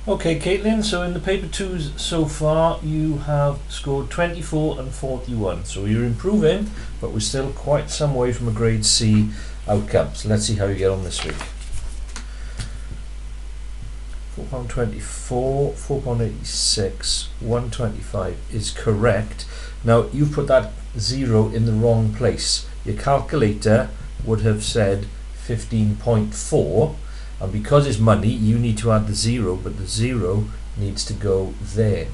Okay, Caitlin, so in the paper twos so far you have scored 24 and 41, so you're improving, but we're still quite some way from a grade C outcome. So let's see how you get on this week. £4.24, £4.86, £1.25 is correct. Now you've put that 0 in the wrong place. Your calculator would have said 15.4, and because it's money you need to add the 0, but the 0 needs to go there.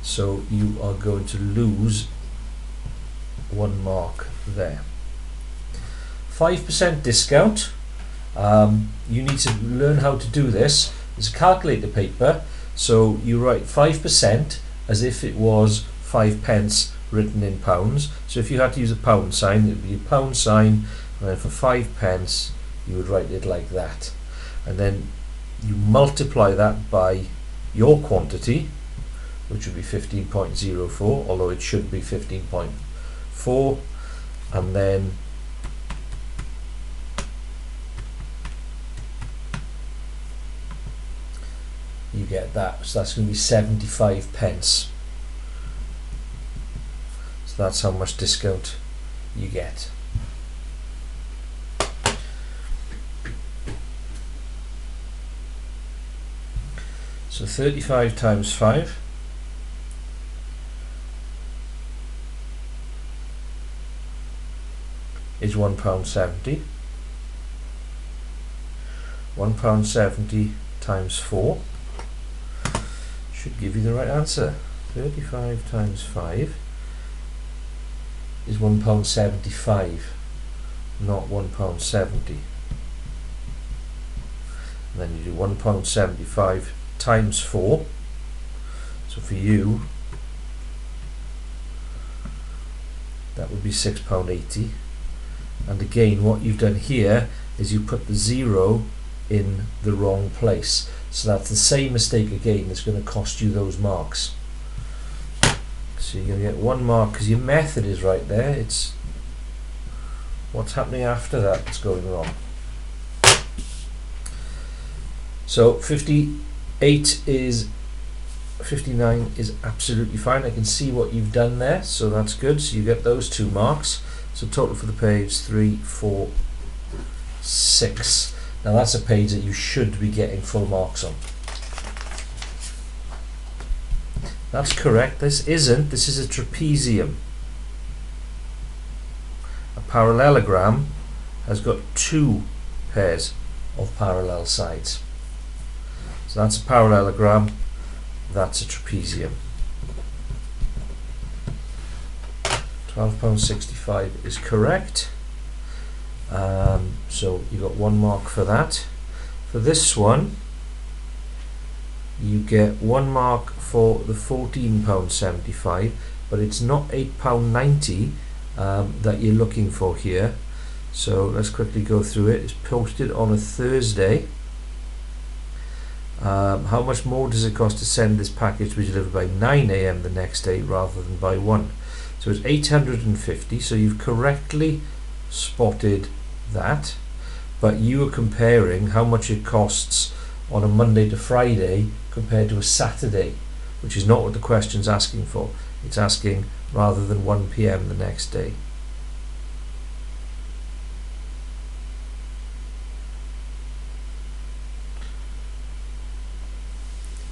So you are going to lose 1 mark there. 5% discount. You need to learn how to do this. It's a calculator paper, so you write 5% as if it was 5 pence written in pounds. So if you had to use a pound sign, it would be a pound sign, and then for 5 pence you would write it like that. And then you multiply that by your quantity, which would be 15.04, although it should be 15.4, and then you get that. So that's going to be 75 pence. So that's how much discount you get. So 35 times 5 is £1.70. £1.70 times 4 should give you the right answer. 35 times 5 is £1.75, not £1.70. And then you do £1.75 times 4. So for you, that would be £6.80. And again, what you've done here is you put the 0 in the wrong place. So that's the same mistake again that's going to cost you those marks. So you're going to get 1 mark because your method is right there. It's what's happening after that that's going wrong. So 59 is absolutely fine. I can see what you've done there, so that's good. So you get those 2 marks. So total for the page 3, 4, 6. Now that's a page that you should be getting full marks on. That's correct. This isn't. This is a trapezium. A parallelogram has got 2 pairs of parallel sides. So that's a parallelogram, that's a trapezium. £12.65 is correct. So you got 1 mark for that. For this one, you get 1 mark for the £14.75, but it's not £8.90 that you're looking for here. So let's quickly go through it. It's posted on a Thursday. How much more does it cost to send this package to be delivered by 9 AM the next day rather than by 1? So it's 850, so you've correctly spotted that, but you are comparing how much it costs on a Monday to Friday compared to a Saturday, which is not what the question's asking for. It's asking rather than 1 PM the next day.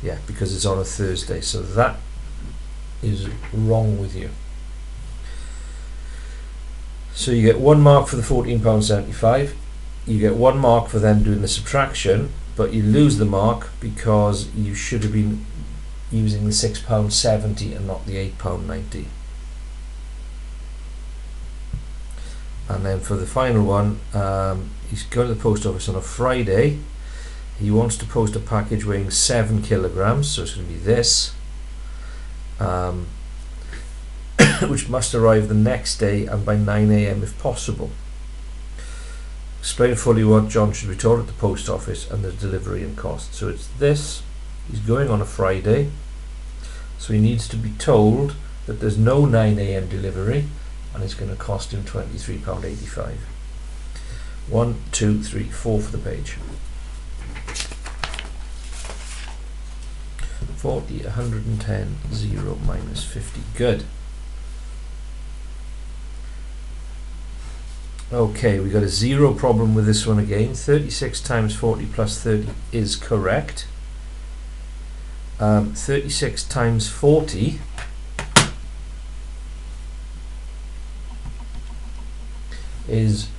Yeah, because it's on a Thursday, so that is wrong with you. So you get 1 mark for the £14.75, you get 1 mark for then doing the subtraction, but you lose the mark because you should have been using the £6.70 and not the £8.90. And then for the final one, he's going to the post office on a Friday. He wants to post a package weighing 7 kilograms, so it's going to be this, which must arrive the next day and by 9 AM if possible. Explain fully what John should be told at the post office and the delivery and cost. So it's this, he's going on a Friday, so he needs to be told that there's no 9 AM delivery and it's going to cost him £23.85. 1, 2, 3, 4 for the page. 40, 110, 0, minus 50. Good. Okay, we got a 0 problem with this one again. 36 times 40 plus 30 is correct. 36 times 40 is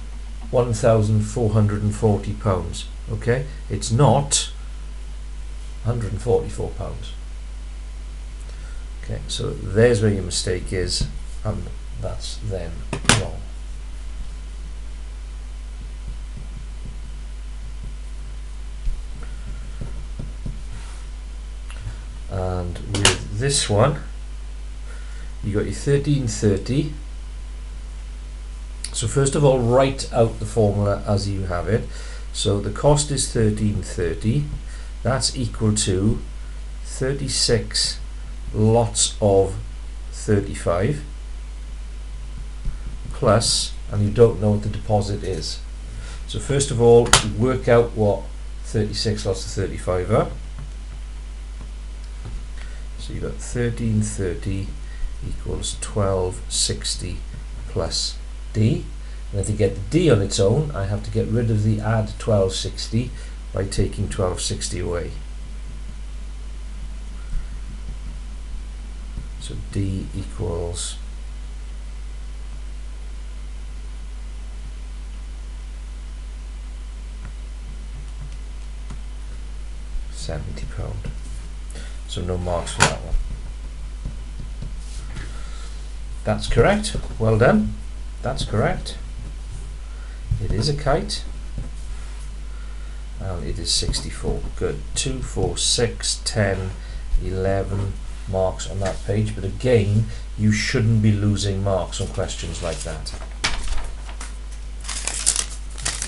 £1,440. Okay, it's not £144. Okay, so there's where your mistake is, and that's then wrong. And with this one, you got your 1330. So first of all, write out the formula as you have it. So the cost is 1330. That's equal to 36 lots of 35 plus, and you don't know what the deposit is. So first of all, work out what 36 lots of 35 are. So you've got 1330 equals 1260 plus D. And to get the D on its own, I have to get rid of the add 1260 by taking 1260 away. So D equals £70. So no marks for that one. That's correct. Well done. That's correct. It is a kite. And it is 64. Good. 2, 4, 6, 10, 11 marks on that page. But again, you shouldn't be losing marks on questions like that.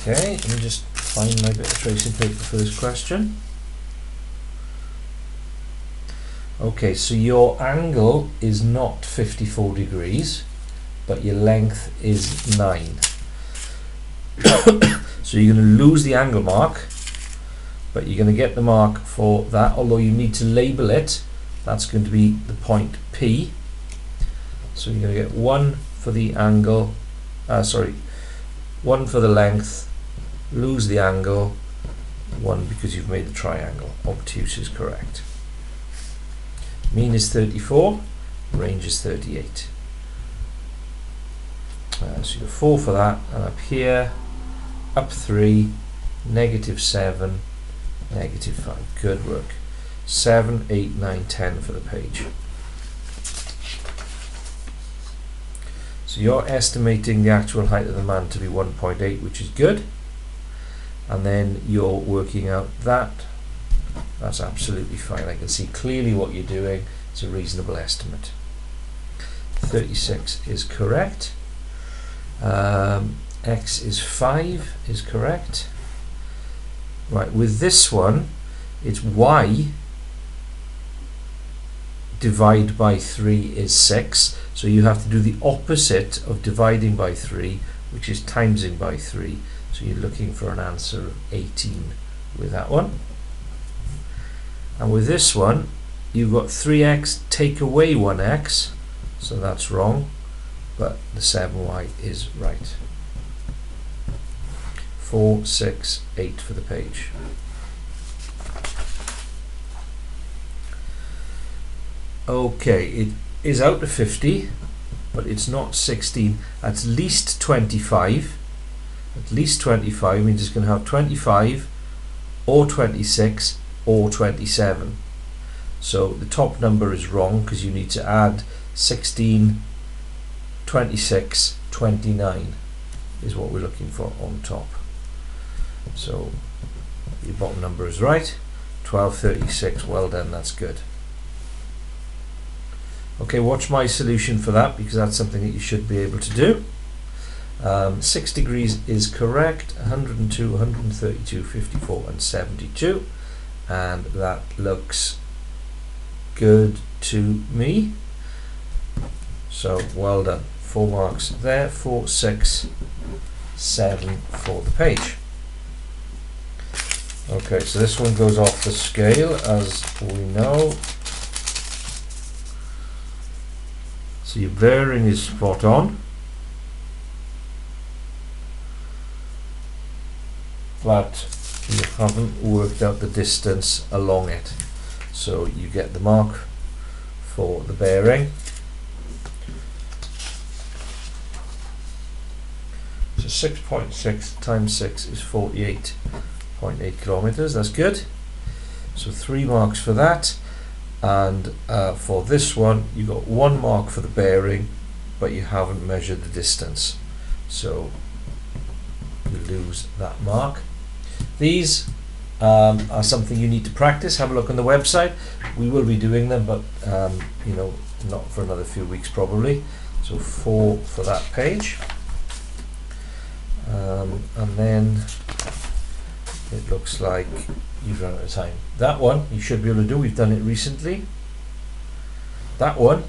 Okay, let me just find my bit of tracing paper for this question. Okay, so your angle is not 54 degrees, but your length is 9. So you're going to lose the angle mark, but you're going to get the mark for that, although you need to label it. That's going to be the point P. So you're going to get 1 for the angle, 1 for the length, lose the angle, 1 because you've made the triangle. Obtuse is correct. Mean is 34, range is 38. So you got 4 for that, and up here, up 3, -7, -5. Good work. 7, 8, 9, 10 for the page. So you're estimating the actual height of the man to be 1.8, which is good. And then you're working out that. That's absolutely fine. I can see clearly what you're doing. It's a reasonable estimate. 36 is correct. X is 5 is correct. Right, with this one, it's Y divide by 3 is 6. So you have to do the opposite of dividing by 3, which is timesing by 3. So you're looking for an answer of 18 with that one. And with this one, you've got 3x take away 1x, so that's wrong, but the 7y is right. 4, 6, 8 for the page. Okay, it is out of 50, but it's not 16. At least 25. At least 25 means it's going to have 25 or 26 or 27. So the top number is wrong because you need to add 16, 26, 29 is what we're looking for on top. So your bottom number is right. 1236, well done, that's good. Okay, watch my solution for that because that's something that you should be able to do. 6 degrees is correct. 102, 132, 54 and 72, and that looks good to me. So well done. 4 marks there. 4, 6, 7 for the page. Okay, so this one goes off the scale as we know. So your bearing is spot on, but you haven't worked out the distance along it. So you get the mark for the bearing. So 6.6 times 6 is 48.8 kilometers. That's good. So 3 marks for that, and for this one you got 1 mark for the bearing, but you haven't measured the distance, so you lose that mark. These are something you need to practice. Have a look on the website. We will be doing them, but you know, not for another few weeks probably. So 4 for that page, and then it looks like you've run out of time. That one you should be able to do. We've done it recently. That one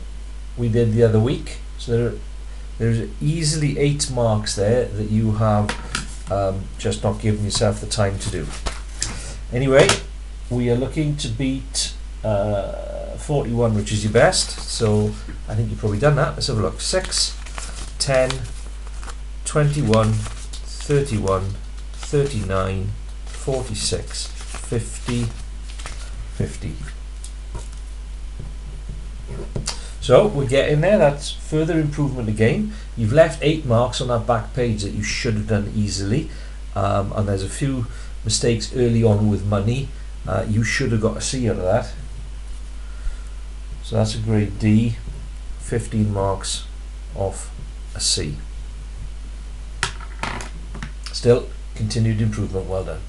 we did the other week. So there's easily 8 marks there that you have just not given yourself the time to do. Anyway, we are looking to beat 41, which is your best. So I think you've probably done that. Let's have a look. 6, 10, 21, 31, 39, 46, 50, 50. So we're getting there. That's further improvement again. You've left 8 marks on that back page that you should have done easily, and there's a few mistakes early on with money. You should have got a C out of that. So that's a grade D, 15 marks off a C. Still, continued improvement. Well done.